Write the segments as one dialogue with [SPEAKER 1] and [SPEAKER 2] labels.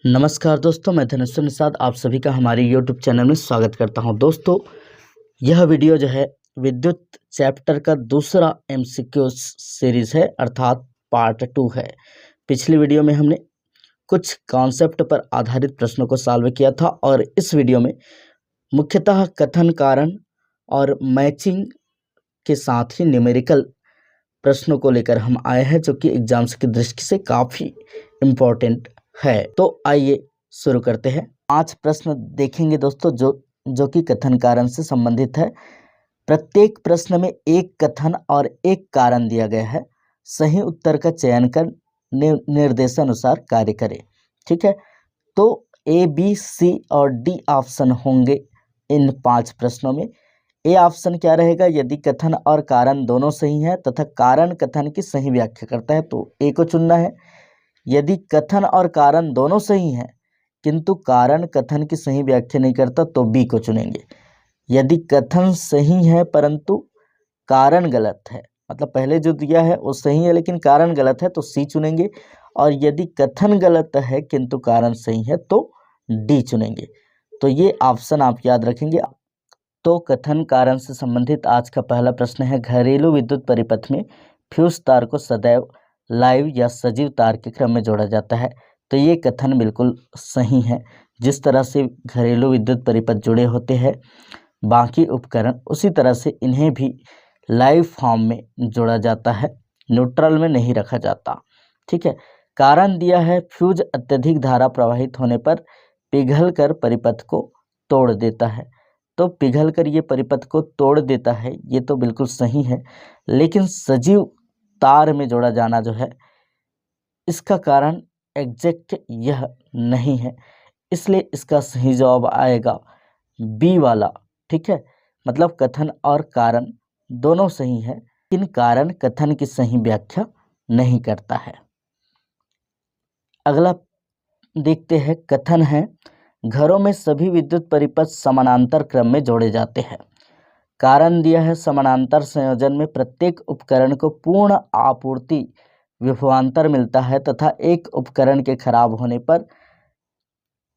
[SPEAKER 1] नमस्कार दोस्तों, मैं धनेश्वर निषाद आप सभी का हमारे YouTube चैनल में स्वागत करता हूं। दोस्तों, यह वीडियो जो है विद्युत चैप्टर का दूसरा MCQ सीरीज़ है, अर्थात पार्ट 2 है। पिछली वीडियो में हमने कुछ कॉन्सेप्ट पर आधारित प्रश्नों को सॉल्व किया था और इस वीडियो में मुख्यतः कथन, कारण और मैचिंग के साथ ही न्यूमेरिकल प्रश्नों को लेकर हम आए हैं, जो कि एग्जाम्स की दृष्टि से काफ़ी इम्पोर्टेंट है। तो आइए शुरू करते हैं। 5 प्रश्न देखेंगे दोस्तों, जो कि कथन कारण से संबंधित है। प्रत्येक प्रश्न में एक कथन और एक कारण दिया गया है। सही उत्तर का चयन कर निर्देशानुसार कार्य करें। ठीक है, तो A, B, C और D ऑप्शन होंगे इन 5 प्रश्नों में। ए ऑप्शन क्या रहेगा? यदि कथन और कारण दोनों सही हैं तथा कारण कथन की सही व्याख्या करता है तो ए को चुनना है। यदि कथन और कारण दोनों सही हैं किंतु कारण कथन की सही व्याख्या नहीं करता तो बी को चुनेंगे। यदि कथन सही है परंतु कारण गलत है, मतलब पहले जो दिया है वो सही है लेकिन कारण गलत है, तो सी चुनेंगे। और यदि कथन गलत है किंतु कारण सही है तो डी चुनेंगे। तो ये ऑप्शन आप याद रखेंगे। तो कथन कारण से संबंधित आज का पहला प्रश्न है, घरेलू विद्युत परिपथ में फ्यूज तार को सदैव लाइव या सजीव तार के क्रम में जोड़ा जाता है। तो ये कथन बिल्कुल सही है। जिस तरह से घरेलू विद्युत परिपथ जुड़े होते हैं बाकी उपकरण, उसी तरह से इन्हें भी लाइव फॉर्म में जोड़ा जाता है, न्यूट्रल में नहीं रखा जाता। ठीक है, कारण दिया है फ्यूज अत्यधिक धारा प्रवाहित होने पर पिघलकर परिपथ को तोड़ देता है। तो पिघलकर ये परिपथ को तोड़ देता है, ये तो बिल्कुल सही है। लेकिन सजीव तार में जोड़ा जाना जो है, इसका कारण एग्जैक्ट यह नहीं है, इसलिए इसका सही जवाब आएगा बी वाला। ठीक है, मतलब कथन और कारण दोनों सही है लेकिन कारण कथन की सही व्याख्या नहीं करता है। अगला देखते हैं, कथन है घरों में सभी विद्युत परिपथ समानांतर क्रम में जोड़े जाते हैं। कारण दिया है समानांतर संयोजन में प्रत्येक उपकरण को पूर्ण आपूर्ति विभवांतर मिलता है तथा एक उपकरण के खराब होने पर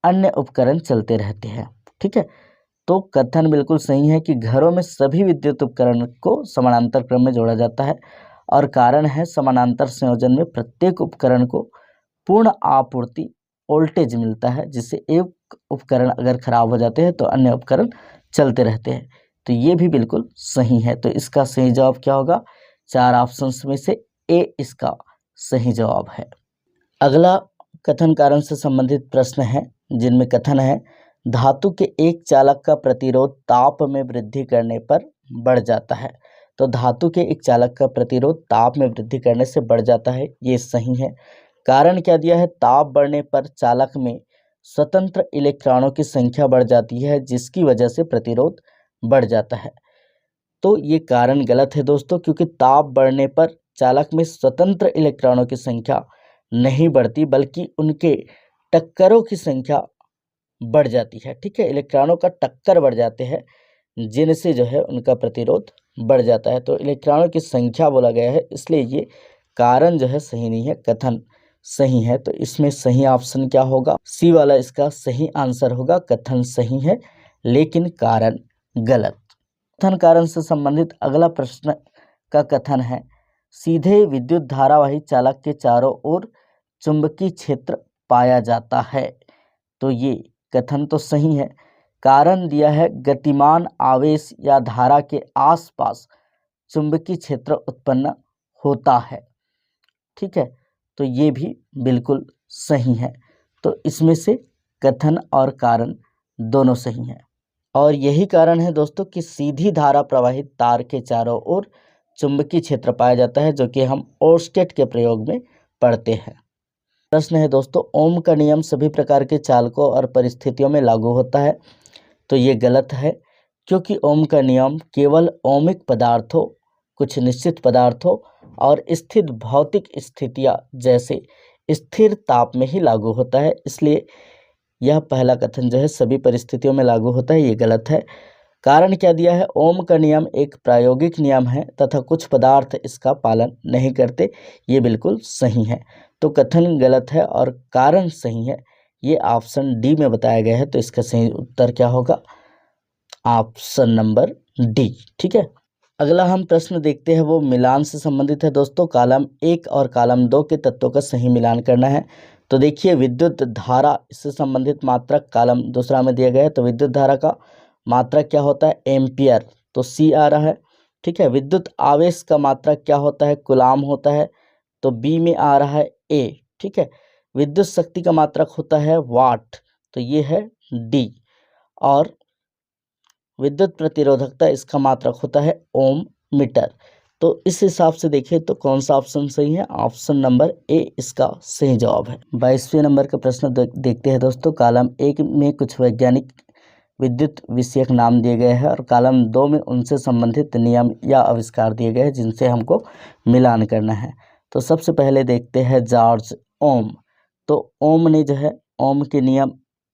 [SPEAKER 1] अन्य उपकरण चलते रहते हैं। ठीक है, तो कथन बिल्कुल सही है कि घरों में सभी विद्युत उपकरण को समानांतर क्रम में जोड़ा जाता है। और कारण है समानांतर संयोजन में प्रत्येक उपकरण को पूर्ण आपूर्ति वोल्टेज मिलता है, जिससे एक उपकरण अगर खराब हो जाते हैं तो अन्य उपकरण चलते रहते हैं। तो ये भी बिल्कुल सही है। तो इसका सही जवाब क्या होगा? 4 ऑप्शंस में से ए इसका सही जवाब है। अगला कथन कारण से संबंधित प्रश्न है, जिनमें कथन है धातु के एक चालक का प्रतिरोध ताप में वृद्धि करने पर बढ़ जाता है। तो धातु के एक चालक का प्रतिरोध ताप में वृद्धि करने से बढ़ जाता है, ये सही है। कारण क्या दिया है? ताप बढ़ने पर चालक में स्वतंत्र इलेक्ट्रॉनों की संख्या बढ़ जाती है, जिसकी वजह से प्रतिरोध बढ़ जाता है। तो ये कारण गलत है दोस्तों, क्योंकि ताप बढ़ने पर चालक में स्वतंत्र इलेक्ट्रॉनों की संख्या नहीं बढ़ती बल्कि उनके टक्करों की संख्या बढ़ जाती है। ठीक है, इलेक्ट्रॉनों का टक्कर बढ़ जाते हैं, जिनसे जो है उनका प्रतिरोध बढ़ जाता है। तो इलेक्ट्रॉनों की संख्या बोला गया है, इसलिए ये कारण जो है सही नहीं है, कथन सही है। तो इसमें सही ऑप्शन क्या होगा? सी वाला इसका सही आंसर होगा। कथन सही है लेकिन कारण गलत। कथन कारण से संबंधित अगला प्रश्न का कथन है सीधे विद्युत धारावाही चालक के चारों ओर चुंबकीय क्षेत्र पाया जाता है। तो ये कथन तो सही है। कारण दिया है गतिमान आवेश या धारा के आसपास चुंबकीय क्षेत्र उत्पन्न होता है। ठीक है, तो ये भी बिल्कुल सही है। तो इसमें से कथन और कारण दोनों सही हैं। और यही कारण है दोस्तों कि सीधी धारा प्रवाहित तार के चारों ओर चुंबकीय क्षेत्र पाया जाता है, जो कि हम ओर्स्टेड के प्रयोग में पढ़ते हैं। प्रश्न है दोस्तों, ओम का नियम सभी प्रकार के चालकों और परिस्थितियों में लागू होता है। तो ये गलत है, क्योंकि ओम का नियम केवल ओमिक पदार्थों, कुछ निश्चित पदार्थों और स्थिर भौतिक स्थितियां जैसे स्थिर ताप में ही लागू होता है। इसलिए यह पहला कथन जो है सभी परिस्थितियों में लागू होता है, ये गलत है। कारण क्या दिया है? ओम का नियम एक प्रायोगिक नियम है तथा कुछ पदार्थ इसका पालन नहीं करते, ये बिल्कुल सही है। तो कथन गलत है और कारण सही है, ये ऑप्शन डी में बताया गया है। तो इसका सही उत्तर क्या होगा? Option number D. ठीक है, अगला हम प्रश्न देखते हैं, वो मिलान से संबंधित है दोस्तों। कॉलम 1 और कॉलम 2 के तत्वों का सही मिलान करना है। तो देखिए, विद्युत धारा इससे संबंधित मात्रक कॉलम दूसरा में दिया गया है। तो विद्युत धारा का मात्रक क्या होता है? एम्पियर, तो सी आ रहा है। ठीक है, विद्युत आवेश का मात्रक क्या होता है? कूलाम होता है, तो बी में आ रहा है ए। ठीक है, विद्युत शक्ति का मात्रक होता है वाट, तो ये है डी। और विद्युत प्रतिरोधकता इसका मात्रक होता है ओम मीटर। तो इस हिसाब से देखें तो कौन सा ऑप्शन सही है? ऑप्शन नंबर ए इसका सही जवाब है। 22वें नंबर का प्रश्न देखते हैं दोस्तों। कॉलम 1 में कुछ वैज्ञानिक विद्युत विषयक नाम दिए गए हैं और कॉलम 2 में उनसे संबंधित नियम या आविष्कार दिए गए हैं जिनसे हमको मिलान करना है। तो सबसे पहले देखते हैं जॉर्ज ओम। तो ओम ने जो है ओम के नियम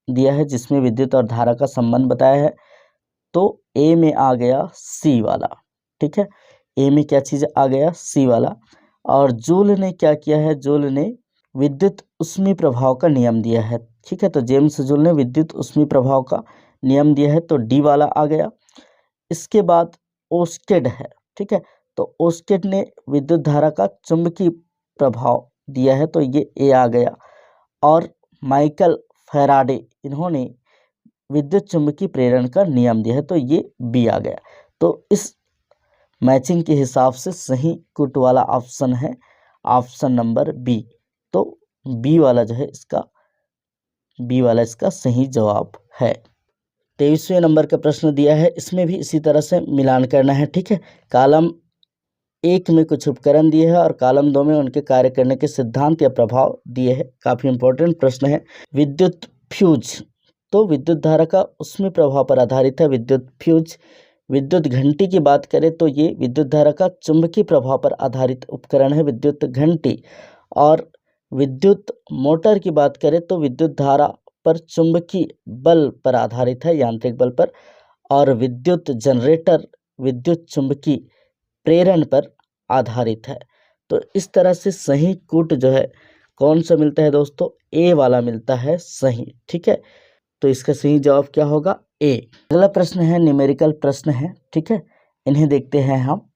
[SPEAKER 1] दिया है जिसमें विद्युत और धारा का संबंध बताया है। तो ए में आ गया सी वाला। ठीक है, ए में क्या चीज़ आ गया? सी वाला। और जूल ने क्या किया है? जूल ने विद्युत उष्मी प्रभाव का नियम दिया है। ठीक है, तो जेम्स जूल ने विद्युत उष्मी प्रभाव का नियम दिया है, तो डी वाला आ गया। इसके बाद ओस्टेड है। ठीक है, तो ओस्टेड ने विद्युत धारा का चुंबकीय प्रभाव दिया है, तो ये ए आ गया। और माइकल फैराडे इन्होंने विद्युत चुंबकीय प्रेरण का नियम दिया है, तो ये बी आ गया। तो इस मैचिंग के हिसाब से सही कुट वाला ऑप्शन है ऑप्शन नंबर बी। तो बी वाला जो है इसका सही जवाब है। 23वें नंबर का प्रश्न दिया है, इसमें भी इसी तरह से मिलान करना है। ठीक है, कॉलम 1 में कुछ उपकरण दिए हैं और कॉलम 2 में उनके कार्य करने के सिद्धांत या प्रभाव दिए हैं। काफी इंपॉर्टेंट प्रश्न है। विद्युत फ्यूज, तो विद्युत धारा का उसमें प्रभाव पर आधारित है विद्युत फ्यूज। विद्युत घंटी की बात करें तो ये विद्युत धारा का चुंबकीय प्रभाव पर आधारित उपकरण है विद्युत घंटी। और विद्युत मोटर की बात करें तो विद्युत धारा पर चुंबकीय बल पर आधारित है, यांत्रिक बल पर। और विद्युत जनरेटर विद्युत चुंबकीय प्रेरण पर आधारित है। तो इस तरह से सही कूट जो है कौन सा मिलता है दोस्तों? ए वाला मिलता है सही। ठीक है, तो इसका सही जवाब क्या होगा? ए। अगला प्रश्न है न्यूमेरिकल प्रश्न है। ठीक है, इन्हें देखते हैं हम।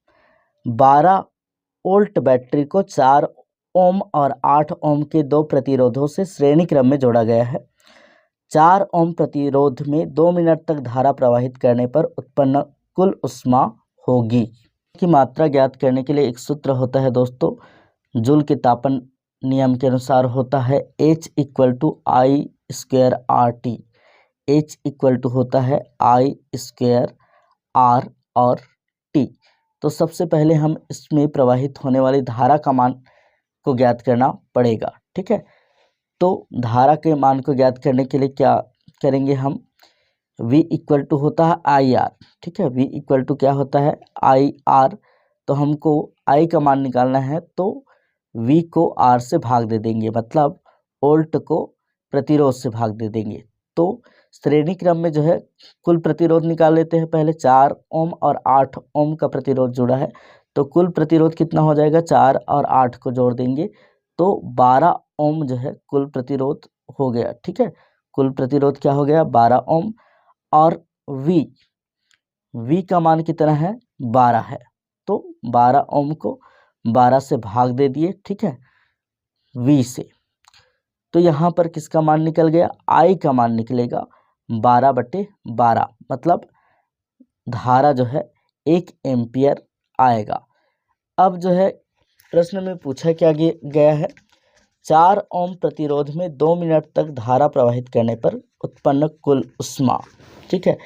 [SPEAKER 1] 12 वोल्ट बैटरी को 4 ओम और 8 ओम के दो प्रतिरोधों से श्रेणी क्रम में जोड़ा गया है। 4 ओम प्रतिरोध में 2 मिनट तक धारा प्रवाहित करने पर उत्पन्न कुल ऊष्मा होगी। की मात्रा ज्ञात करने के लिए एक सूत्र होता है दोस्तों, जूल के तापन नियम के अनुसार होता है H = I² RT। H = होता है I² R और T। तो सबसे पहले हम इसमें प्रवाहित होने वाली धारा का मान को ज्ञात करना पड़ेगा। ठीक है, तो धारा के मान को ज्ञात करने के लिए क्या करेंगे हम? V = होता है IR। ठीक है, V = क्या होता है? IR। तो हमको I का मान निकालना है, तो V को R से भाग दे देंगे, मतलब वोल्ट को प्रतिरोध से भाग दे देंगे। तो श्रेणी क्रम में जो है कुल प्रतिरोध निकाल लेते हैं। पहले 4 ओम और 8 ओम का प्रतिरोध जुड़ा है, तो कुल प्रतिरोध कितना हो जाएगा? 4 और 8 को जोड़ देंगे तो 12 ओम जो है कुल प्रतिरोध हो गया। ठीक है, कुल प्रतिरोध क्या हो गया? 12 ओम। और V का मान कितना है? 12 है, तो 12 ओम को 12 से भाग दे दिए। ठीक है, V से। तो यहाँ पर किसका मान निकल गया? I का मान निकलेगा 12/12, मतलब धारा जो है 1 एम्पियर आएगा। अब जो है प्रश्न में पूछा क्या गया है? 4 ओम प्रतिरोध में 2 मिनट तक धारा प्रवाहित करने पर उत्पन्न कुल ऊष्मा। ठीक है,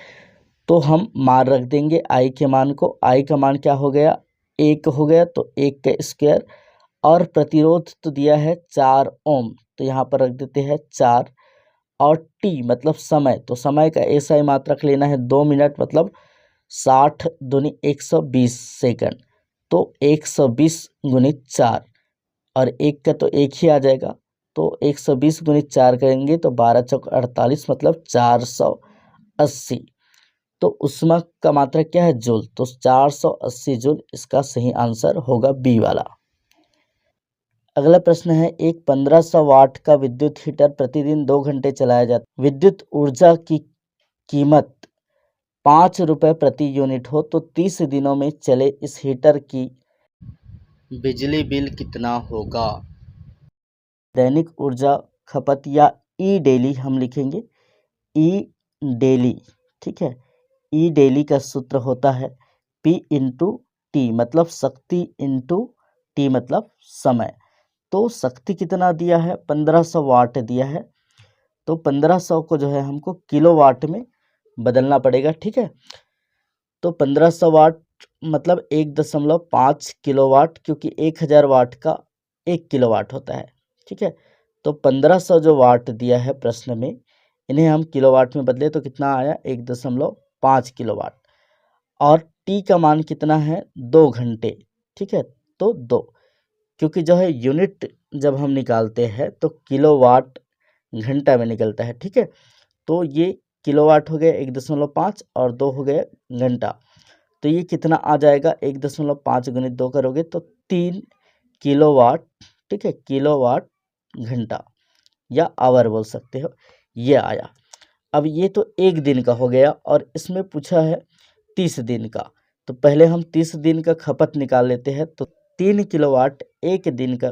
[SPEAKER 1] तो हम मान रख देंगे I के मान को। I का मान क्या हो गया? 1 हो गया, तो 1 का स्क्वायर। और प्रतिरोध तो दिया है 4 ओम, तो यहाँ पर रख देते हैं 4। और T मतलब समय, तो समय का ऐसा ही मात्रक लेना है 2 मिनट, मतलब 60 दूनी 120 सेकंड। तो 120 गुणित 4, और 1 का तो 1 ही आ जाएगा, तो 120 गुणित 4 करेंगे तो 12 चौक 48, मतलब 480। तो ऊष्मा का मात्रक क्या है? जूल। तो 480 जूल इसका सही आंसर होगा बी वाला। अगला प्रश्न है, एक 1500 वाट का विद्युत हीटर प्रतिदिन 2 घंटे चलाया जाता, विद्युत ऊर्जा की कीमत 5 रुपये प्रति यूनिट हो तो 30 दिनों में चले इस हीटर की बिजली बिल कितना होगा। दैनिक ऊर्जा खपत या ई डेली हम लिखेंगे, ई डेली, ठीक है। ई डेली का सूत्र होता है P इंटू टी, मतलब शक्ति इंटू टी मतलब समय। तो शक्ति कितना दिया है, 1500 वाट दिया है, तो 1500 को जो है हमको किलोवाट में बदलना पड़ेगा, ठीक है। तो 1500 वाट मतलब 1.5 किलोवाट, क्योंकि 1000 वाट का 1 किलोवाट होता है, ठीक है। तो 1500 जो वाट दिया है प्रश्न में, इन्हें हम किलोवाट में बदले तो कितना आया, 1.5 किलोवाट। और टी का मान कितना है, 2 घंटे, ठीक है। तो 2, क्योंकि जो है यूनिट जब हम निकालते हैं तो किलोवाट घंटा में निकलता है, ठीक है। तो ये किलोवाट हो गया 1.5 और 2 हो गया घंटा, तो ये कितना आ जाएगा, 1.5 गुणित 2 करोगे तो 3 किलोवाट, ठीक है, किलोवाट घंटा या आवर बोल सकते हो, ये आया। अब ये तो एक दिन का हो गया और इसमें पूछा है 30 दिन का, तो पहले हम 30 दिन का खपत निकाल लेते हैं। तो 3 किलोवाट एक दिन का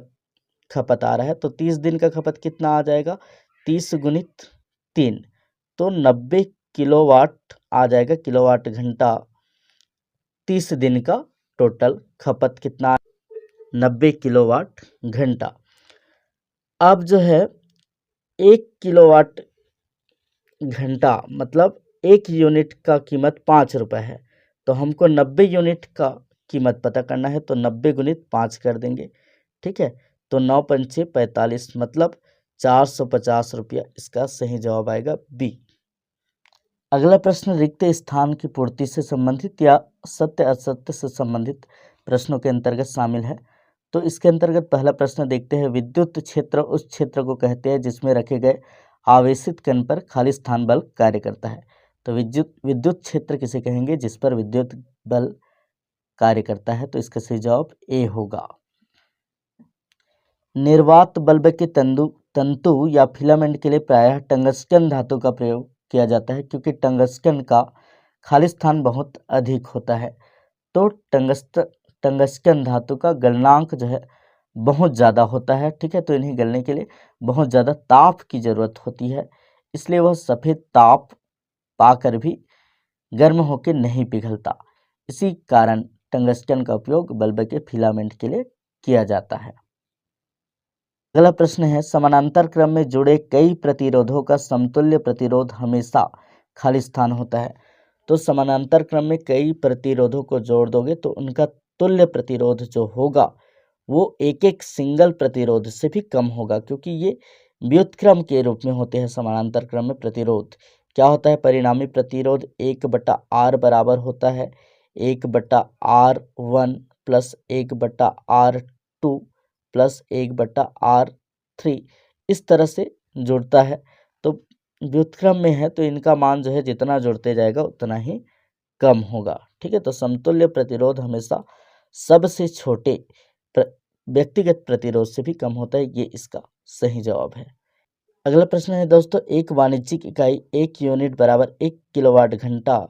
[SPEAKER 1] खपत आ रहा है, तो 30 दिन का खपत कितना आ जाएगा, 30 गुणित 3, तो 90 किलोवाट आ जाएगा, किलोवाट घंटा। 30 दिन का टोटल खपत कितना, 90 किलोवाट घंटा। अब जो है 1 किलोवाट घंटा मतलब 1 यूनिट का कीमत 5 रुपये है, तो हमको 90 यूनिट का कीमत पता करना है, तो 90 गुणित 5 कर देंगे, ठीक है। तो 9 पंचे 45 मतलब 450 रुपया, इसका सही जवाब आएगा बी। अगला प्रश्न रिक्त स्थान की पूर्ति से संबंधित या सत्य असत्य से संबंधित प्रश्नों के अंतर्गत शामिल है। तो इसके अंतर्गत पहला प्रश्न देखते हैं, विद्युत क्षेत्र उस क्षेत्र को कहते हैं जिसमें रखे गए आवेशित कण पर खाली स्थान बल कार्य करता है। तो विद्युत क्षेत्र किसे कहेंगे, जिस पर विद्युत बल कार्य करता है, तो इसका सही जवाब ए होगा। निर्वात बल्ब के तंतु या फिलामेंट के लिए प्रायः टंगस्टन धातु का प्रयोग किया जाता है, क्योंकि टंगस्टन का खाली स्थान बहुत अधिक होता है। तो टंगस्टन धातु का गलनांक जो है बहुत ज़्यादा होता है, ठीक है। तो इन्हें गलने के लिए बहुत ज़्यादा ताप की ज़रूरत होती है, इसलिए वह सफ़ेद ताप पाकर भी गर्म होकर नहीं पिघलता। इसी कारण टंगस्टन का उपयोग बल्ब के फिलामेंट के लिए किया जाता है। अगला प्रश्न है, समानांतर क्रम में जुड़े कई प्रतिरोधों का समतुल्य प्रतिरोध हमेशा खाली स्थान होता है। तो समानांतर क्रम में कई प्रतिरोधों को जोड़ दोगे तो उनका तुल्य प्रतिरोध जो होगा वो एक एक सिंगल प्रतिरोध से भी कम होगा, क्योंकि ये व्युत्क्रम के रूप में होते हैं। समानांतर क्रम में प्रतिरोध क्या होता है, परिणामी प्रतिरोध 1/r बराबर होता है 1/r1 plus 1/r2 plus 1/r3, इस तरह से जुड़ता है। तो व्युत्क्रम में है तो इनका मान जो है जितना जुड़ते जाएगा उतना ही कम होगा, ठीक है। तो समतुल्य प्रतिरोध हमेशा सबसे छोटे व्यक्तिगत प्रतिरोध से भी कम होता है, ये इसका सही जवाब है। अगला प्रश्न है दोस्तों, एक वाणिज्यिक इकाई 1 यूनिट बराबर 1 किलोवाट घंटा,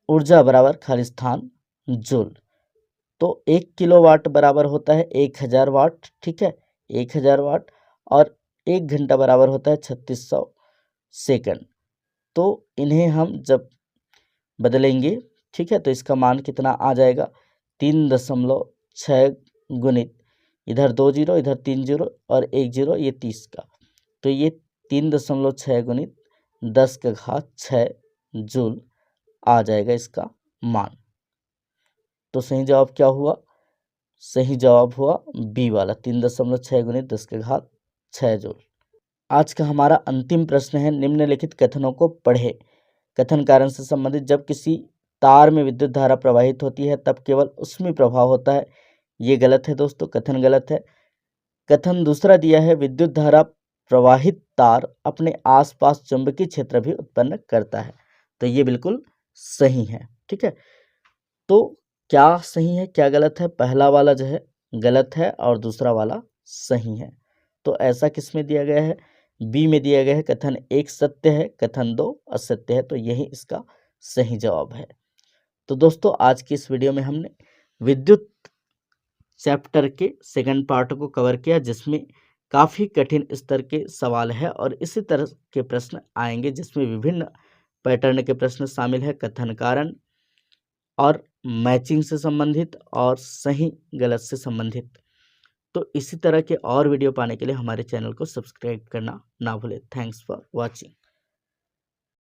[SPEAKER 1] ऊर्जा बराबर खाली स्थान जूल। तो 1 किलोवाट बराबर होता है 1000 वाट, ठीक है, 1000 वाट, और 1 घंटा बराबर होता है 3600 सेकंड। तो इन्हें हम जब बदलेंगे, ठीक है, तो इसका मान कितना आ जाएगा, 3.6 गुणित इधर 2 जीरो इधर 3 जीरो और 1 जीरो, ये 30 का, तो ये 3.6 गुणित 10⁶ जूल आ जाएगा इसका मान। तो सही जवाब क्या हुआ, सही जवाब हुआ बी वाला 3.6 गुणित 10⁶ जूल। आज का हमारा अंतिम प्रश्न है, निम्नलिखित कथनों को पढ़े। कथन कारण से संबंधित, जब किसी तार में विद्युत धारा प्रवाहित होती है तब केवल उसमें प्रभाव होता है, ये गलत है दोस्तों, कथन गलत है। कथन दूसरा दिया है, विद्युत धारा प्रवाहित तार अपने आसपास चुंबकीय क्षेत्र भी उत्पन्न करता है, तो ये बिल्कुल सही है, ठीक है। तो क्या सही है क्या गलत है, पहला वाला जो है गलत है और दूसरा वाला सही है। तो ऐसा किस में दिया गया है? बी में दिया गया है, कथन 1 सत्य है, कथन 2 असत्य है। तो यही इसका सही जवाब है। तो दोस्तों आज की इस वीडियो में हमने विद्युत चैप्टर के सेकंड पार्ट को कवर किया, जिसमें काफ़ी कठिन स्तर के सवाल है और इसी तरह के प्रश्न आएंगे जिसमें विभिन्न पैटर्न के प्रश्न शामिल है, कथन कारण और मैचिंग से संबंधित और सही गलत से संबंधित। तो इसी तरह के और वीडियो पाने के लिए हमारे चैनल को सब्सक्राइब करना ना भूलें। Thanks for watching.